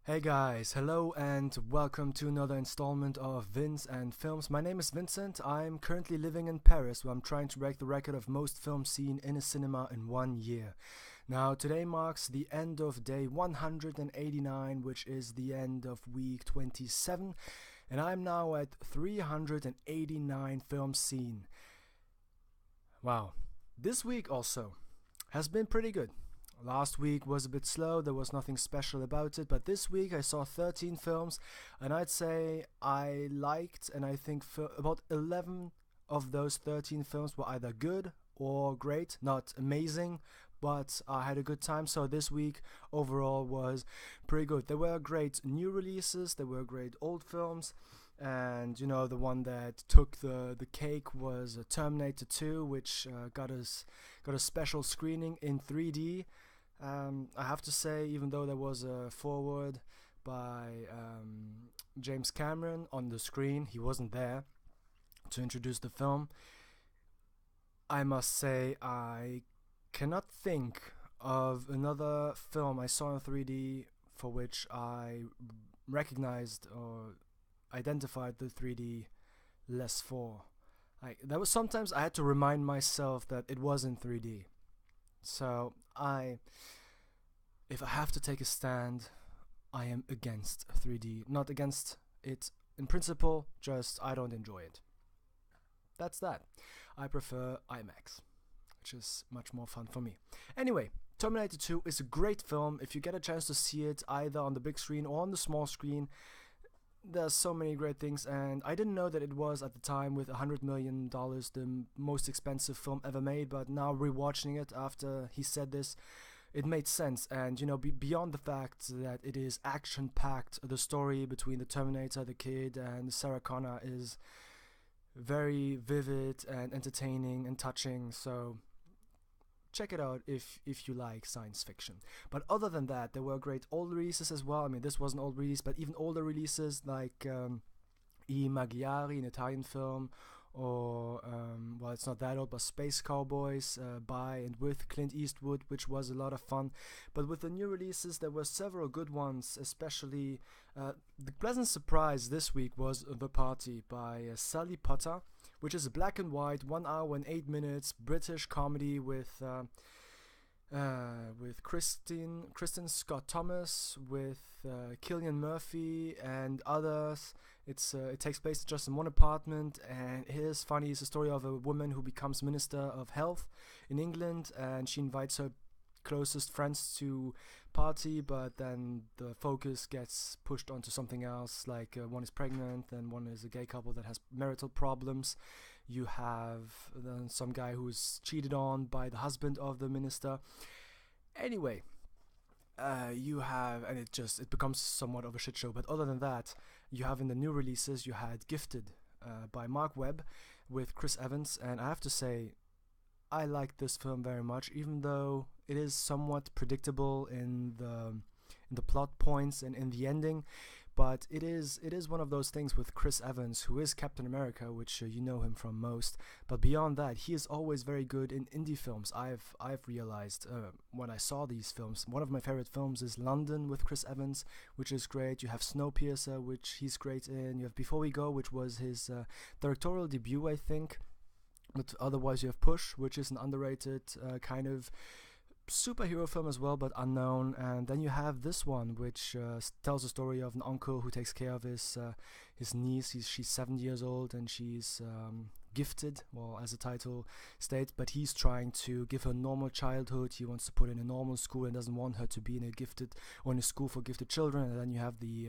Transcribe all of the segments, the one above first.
Hey guys, hello and welcome to another installment of Vince and Films. My name is Vincent. I'm currently living in Paris where I'm trying to break the record of most films seen in a cinema in 1 year. Now, today marks the end of day 189, which is the end of week 27, and I'm now at 389 films seen. Wow. This week also has been pretty good. Last week was a bit slow, there was nothing special about it, but this week I saw 13 films, and I'd say I liked, and I think about 11 of those 13 films were either good or great, not amazing, but I had a good time. So this week overall was pretty good. There were great new releases, there were great old films, and the one that took the cake was Terminator 2, which got a special screening in 3D. I have to say, even though there was a foreword by James Cameron on the screen, he wasn't there to introduce the film. I must say, I cannot think of another film I saw in 3D for which I recognized or identified the 3D less for. There was sometimes I had to remind myself that it was in 3D. So if I have to take a stand, I am against 3D. Not against it in principle, just I don't enjoy it. That's that. I prefer IMAX, which is much more fun for me. Anyway, Terminator 2 is a great film. If you get a chance to see it either on the big screen or on the small screen, there's so many great things, and I didn't know that it was at the time with $100 million the most expensive film ever made, but now rewatching it after he said this, it made sense. And beyond the fact that it is action packed, the story between the Terminator, the kid, and Sarah Connor is very vivid and entertaining and touching. So check it out if you like science fiction. But other than that, there were great old releases as well. I mean, this was an old release, but even older releases like I Maggiari, an Italian film, or well, it's not that old, but Space Cowboys by and with Clint Eastwood, which was a lot of fun. But with the new releases, there were several good ones, especially the pleasant surprise this week was The Party by Sally Potter, which is a black and white 1 hour and 8 minutes British comedy with Kristen Scott Thomas, with Cillian Murphy and others. It takes place just in one apartment, and it is funny. It's a story of a woman who becomes Minister of Health in England, and she invites her closest friends to party, but then the focus gets pushed onto something else, like one is pregnant and one is a gay couple that has marital problems. You have some guy who's cheated on by the husband of the minister. Anyway, you have, and it becomes somewhat of a shit show. But other than that, you have in the new releases, you had Gifted by Mark Webb with Chris Evans, and I have to say, I like this film very much, even though it is somewhat predictable in the plot points and in the ending. But it is one of those things with Chris Evans, who is Captain America, which you know him from most. But beyond that, he is always very good in indie films. I've realized when I saw these films, one of my favorite films is London with Chris Evans, which is great. You have Snowpiercer, which he's great in. You have Before We Go, which was his directorial debut, I think. But otherwise, you have Push, which is an underrated kind of superhero film as well, but unknown. And then you have this one, which tells the story of an uncle who takes care of his niece. She's 7 years old, and she's gifted, well, as the title states, but he's trying to give her a normal childhood. He wants to put her in a normal school and doesn't want her to be in a school for gifted children. And then you have the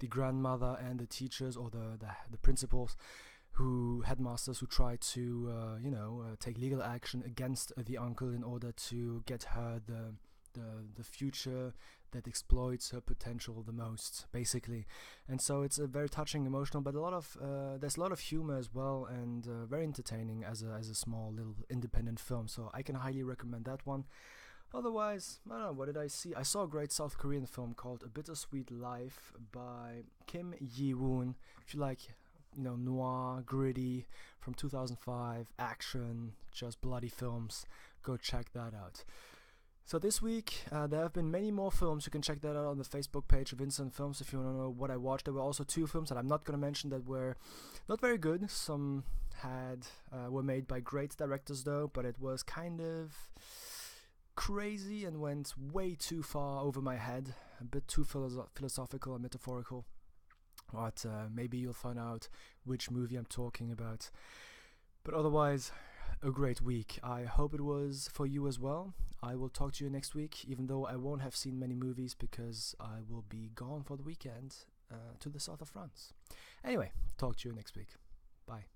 grandmother and the teachers, or the principals, headmasters who try to take legal action against the uncle in order to get her the future that exploits her potential the most, basically. And so it's a very touching, emotional, but there's a lot of humor as well, and very entertaining as a small little independent film. So I can highly recommend that one. Otherwise, I don't know, what did I see? I saw a great South Korean film called A Bittersweet Life by Kim Yi-woon. If you like noir, gritty, from 2005, action, just bloody films, go check that out. So this week there have been many more films. You can check that out on the Facebook page of Vincent Films if you want to know what I watched. There were also 2 films that I'm not going to mention that were not very good. Some were made by great directors though, but it was kind of crazy and went way too far over my head, a bit too philosophical and metaphorical. But maybe you'll find out which movie I'm talking about. But otherwise, a great week. I hope it was for you as well. I will talk to you next week, even though I won't have seen many movies because I will be gone for the weekend to the south of France. Anyway, talk to you next week. Bye.